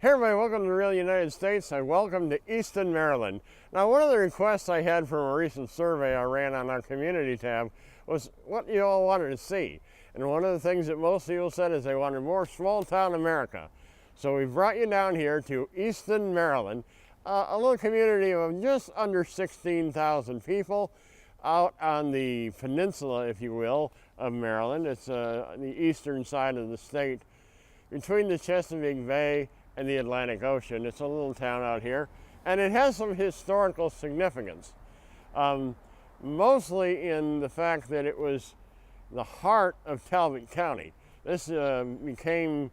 Hey everybody, welcome to the Real United States and welcome to Easton Maryland. Now, one of the requests I had from a recent survey I ran on our community tab was what you all wanted to see. And one of the things that most people said is they wanted more small town America. So we brought you down here to Easton, Maryland, a little community of just under 16,000 people out on the peninsula, if you will, of Maryland. It's the eastern side of the state, between the Chesapeake Bay and the Atlantic Ocean. It's a little town out here, and it has some historical significance, mostly in the fact that it was the heart of Talbot County. This became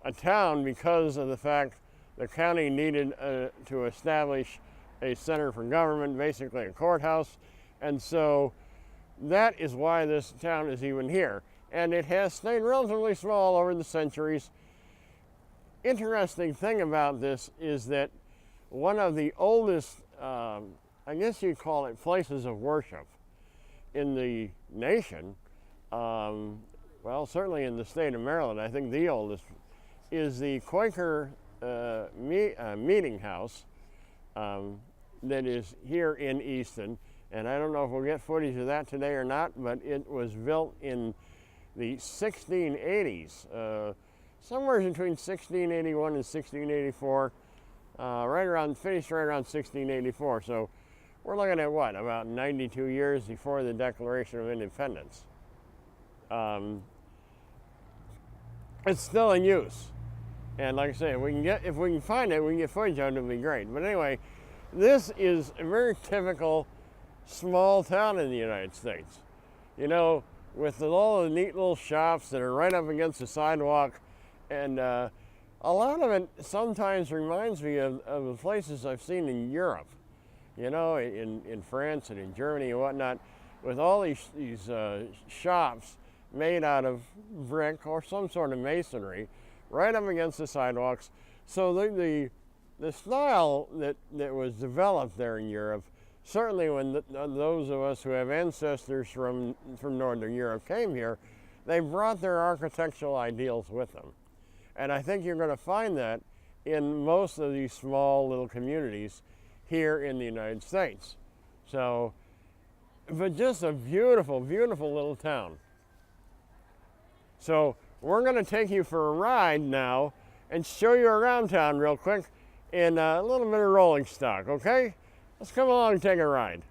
a town because of the fact the county needed to establish a center for government, basically a courthouse, and so that is why this town is even here. And it has stayed relatively small over the centuries. Interesting thing about this is that one of the oldest, I guess you'd call it places of worship in the nation, well, certainly in the state of Maryland, I think the oldest, is the Quaker meeting house that is here in Easton. And I don't know if we'll get footage of that today or not, but it was built in the 1680s. Somewhere between 1681 and 1684, finished right around 1684. So we're looking at what, about 92 years before the Declaration of Independence. It's still in use. And like I say, if we can find it, we can get footage of it, it'll be great. But anyway, this is a very typical small town in the United States. You know, with all the neat little shops that are right up against the sidewalk. And a lot of it sometimes reminds me of the places I've seen in Europe, you know, in France and in Germany and whatnot, with all these shops made out of brick or some sort of masonry right up against the sidewalks. So the style that was developed there in Europe, certainly when those of us who have ancestors from Northern Europe came here, they brought their architectural ideals with them. And I think you're going to find that in most of these small little communities here in the United States. So, but just a beautiful, beautiful little town. So we're going to take you for a ride now and show you around town real quick in a little bit of rolling stock, okay? Let's come along and take a ride.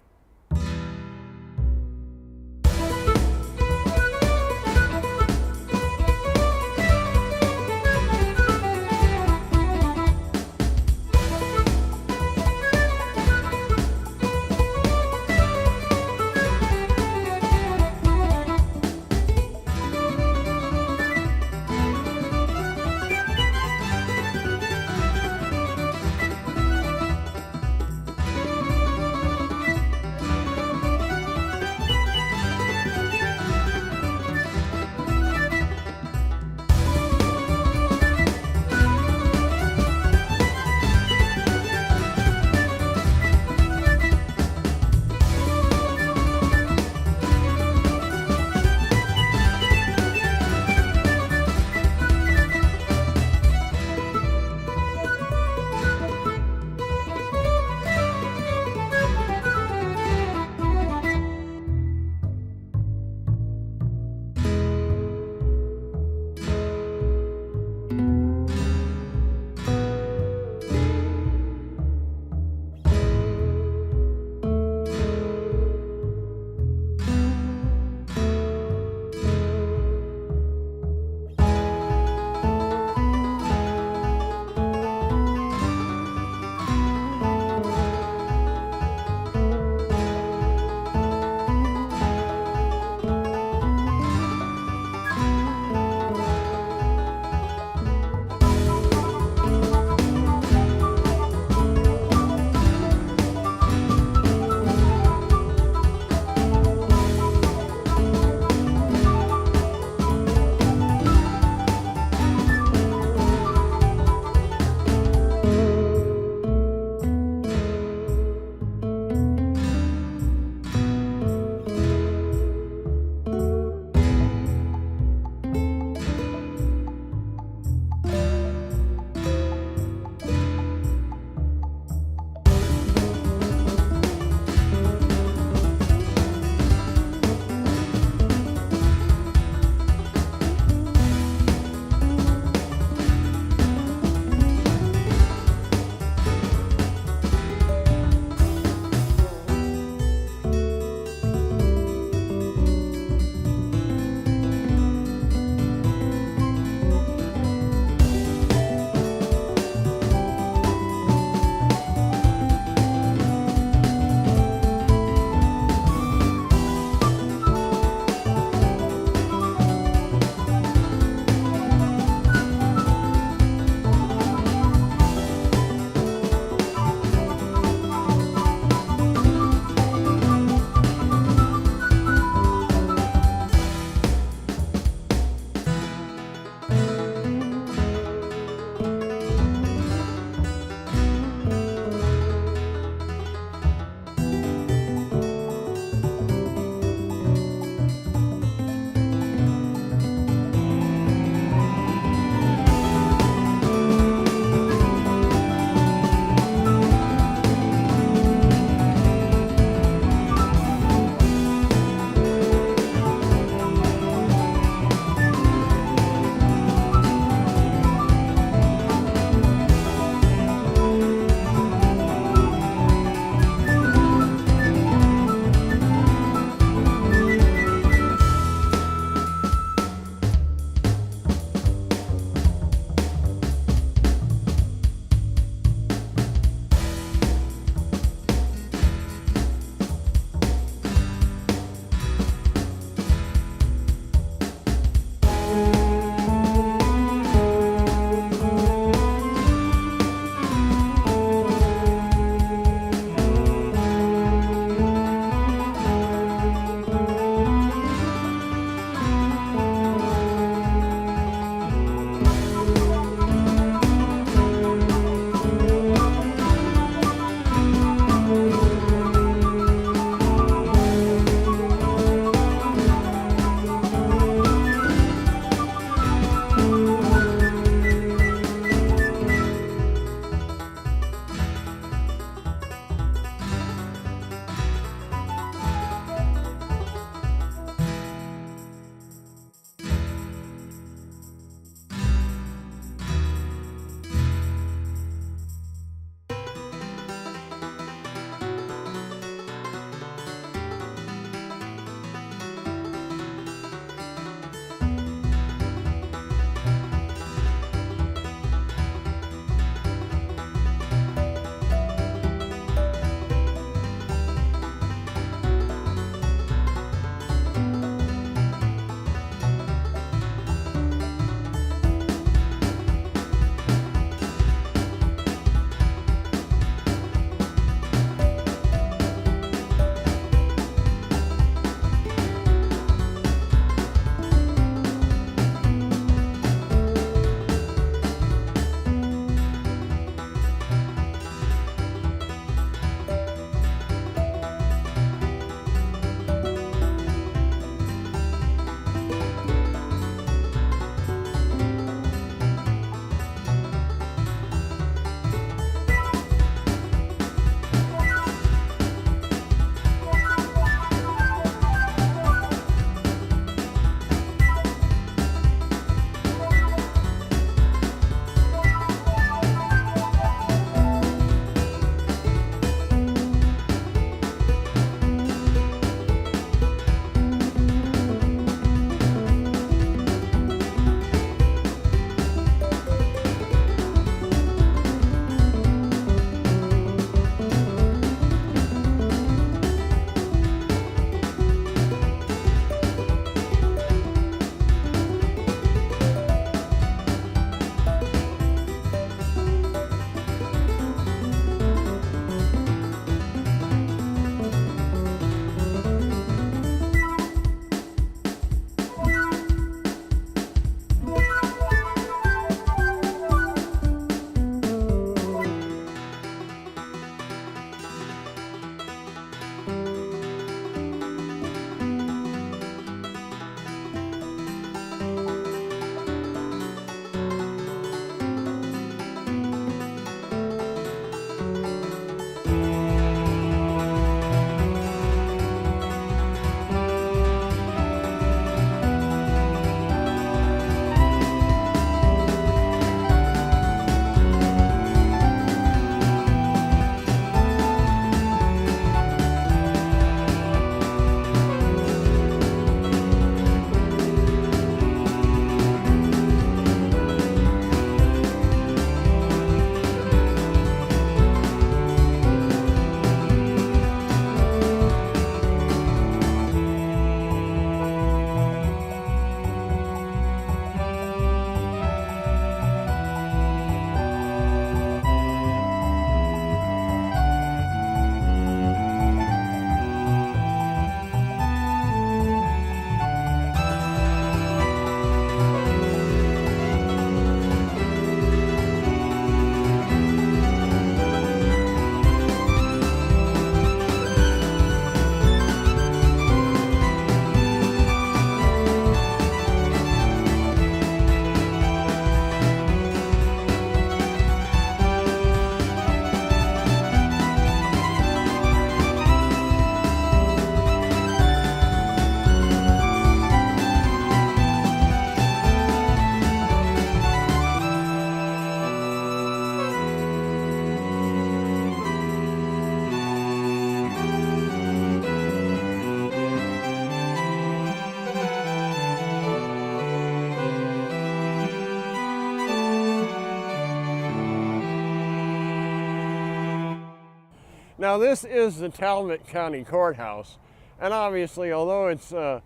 Now this is the Talbot County Courthouse, and obviously, although it's a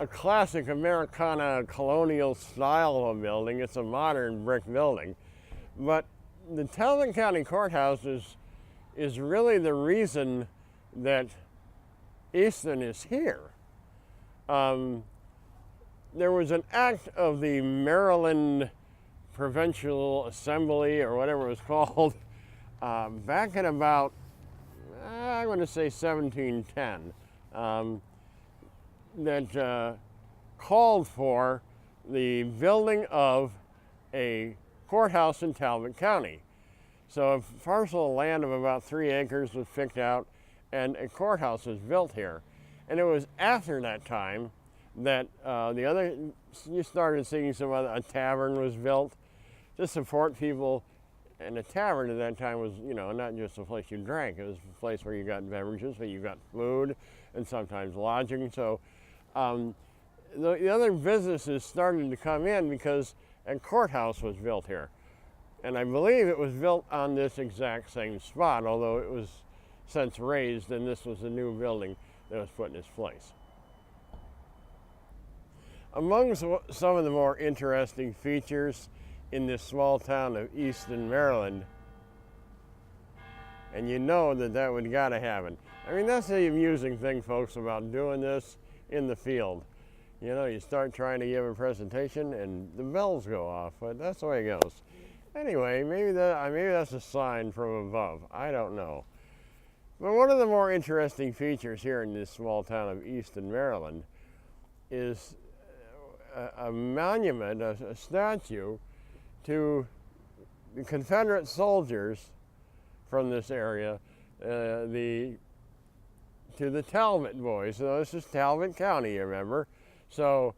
classic Americana colonial style of building, it's a modern brick building, but the Talbot County Courthouse is really the reason that Easton is here. There was an act of the Maryland Provincial Assembly, or whatever it was called, back in about, I'm going to say 1710, that called for the building of a courthouse in Talbot County. So a parcel of land of about 3 acres was picked out, and a courthouse was built here. And it was after that time that you started seeing a tavern was built to support people. And a tavern at that time was, not just a place you drank, it was a place where you got beverages, but you got food and sometimes lodging. So the other businesses started to come in because a courthouse was built here. And I believe it was built on this exact same spot, although it was since raised, and this was a new building that was put in its place. Among some of the more interesting features in this small town of Easton, Maryland, and you know that would gotta happen. I mean, that's the amusing thing, folks, about doing this in the field. You start trying to give a presentation and the bells go off, but that's the way it goes. Anyway, maybe that's a sign from above. I don't know. But one of the more interesting features here in this small town of Easton, Maryland, is a monument, a statue to the Confederate soldiers from this area, to the Talbot boys. So this is Talbot County, you remember. So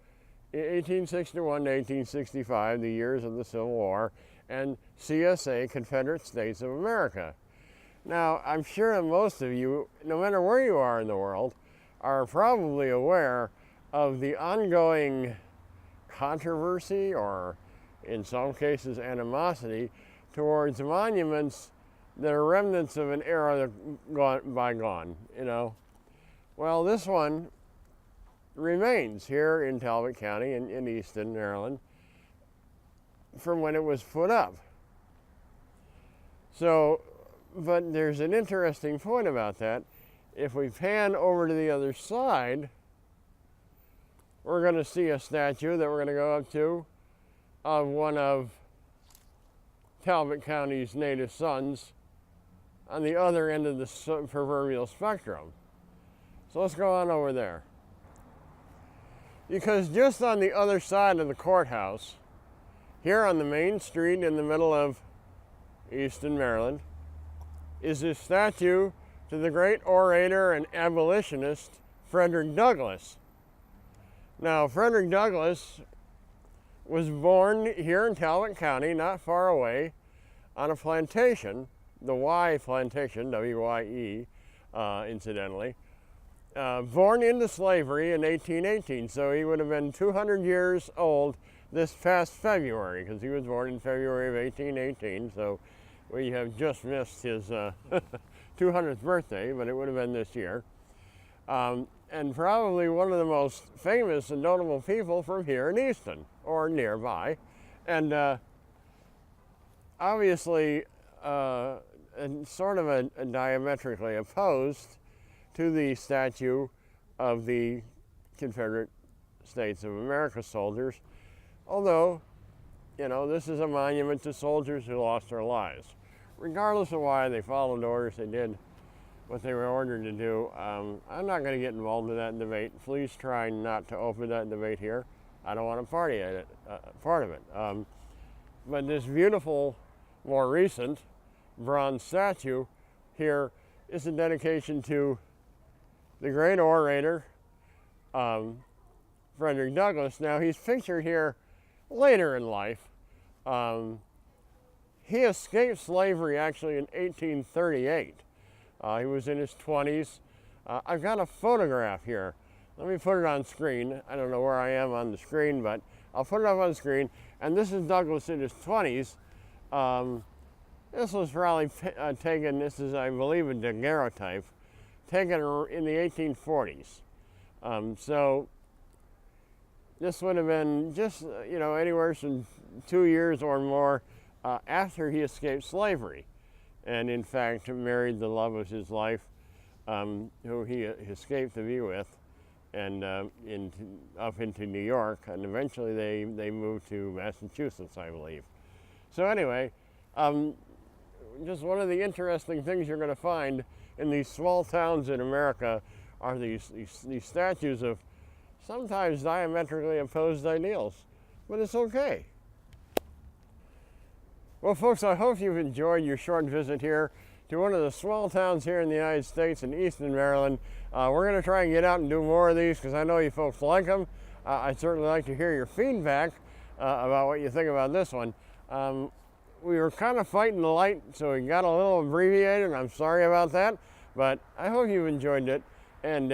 1861 to 1865, the years of the Civil War, and CSA, Confederate States of America. Now, I'm sure that most of you, no matter where you are in the world, are probably aware of the ongoing controversy, or in some cases animosity, towards monuments that are remnants of an era bygone, Well, this one remains here in Talbot County in Easton, Maryland, from when it was put up. So, but there's an interesting point about that. If we pan over to the other side, we're going to see a statue that we're going to go up to of one of Talbot County's native sons on the other end of the proverbial spectrum. So let's go on over there. Because just on the other side of the courthouse, here on the main street in the middle of Easton, Maryland, is this statue to the great orator and abolitionist Frederick Douglass. Now, Frederick Douglass was born here in Talbot County, not far away, on a plantation, the Y Plantation, W-Y-E, incidentally, born into slavery in 1818, so he would have been 200 years old this past February, because he was born in February of 1818, so we have just missed his 200th birthday, but it would have been this year. And probably one of the most famous and notable people from here in Easton, or nearby. And obviously, sort of a diametrically opposed to the statue of the Confederate States of America soldiers, although, this is a monument to soldiers who lost their lives. Regardless of why they followed orders, they did what they were ordered to do. I'm not going to get involved in that debate. Please try not to open that debate here. I don't want to part of it. But this beautiful, more recent bronze statue here is a dedication to the great orator, Frederick Douglass. Now, he's pictured here later in life. He escaped slavery actually in 1838. He was in his 20s. I've got a photograph here. Let me put it on screen. I don't know where I am on the screen, but I'll put it up on the screen. And this is Douglass in his 20s. This was probably taken, this is, I believe, a daguerreotype, taken in the 1840s. So this would have been just, anywhere from 2 years or more after he escaped slavery, and in fact married the love of his life, who he escaped to be with, and up into New York, and eventually they moved to Massachusetts, I believe. So anyway, just one of the interesting things you're going to find in these small towns in America are these statues of sometimes diametrically opposed ideals, but it's okay. Well, folks, I hope you've enjoyed your short visit here to one of the small towns here in the United States in Easton, Maryland. We're going to try and get out and do more of these because I know you folks like them. I'd certainly like to hear your feedback about what you think about this one. We were kind of fighting the light, so we got a little abbreviated, and I'm sorry about that, but I hope you've enjoyed it. And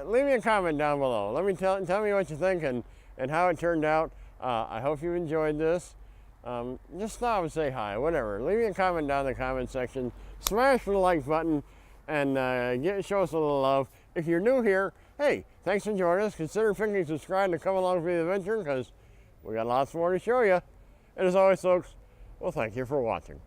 leave me a comment down below. Let me tell me what you think and how it turned out. I hope you enjoyed this. Just stop and say hi, whatever. Leave me a comment down in the comment section. Smash the like button and show us a little love. If you're new here, hey, thanks for joining us. Consider clicking subscribe to come along for the adventure because we got lots more to show you. And as always, folks, well, thank you for watching.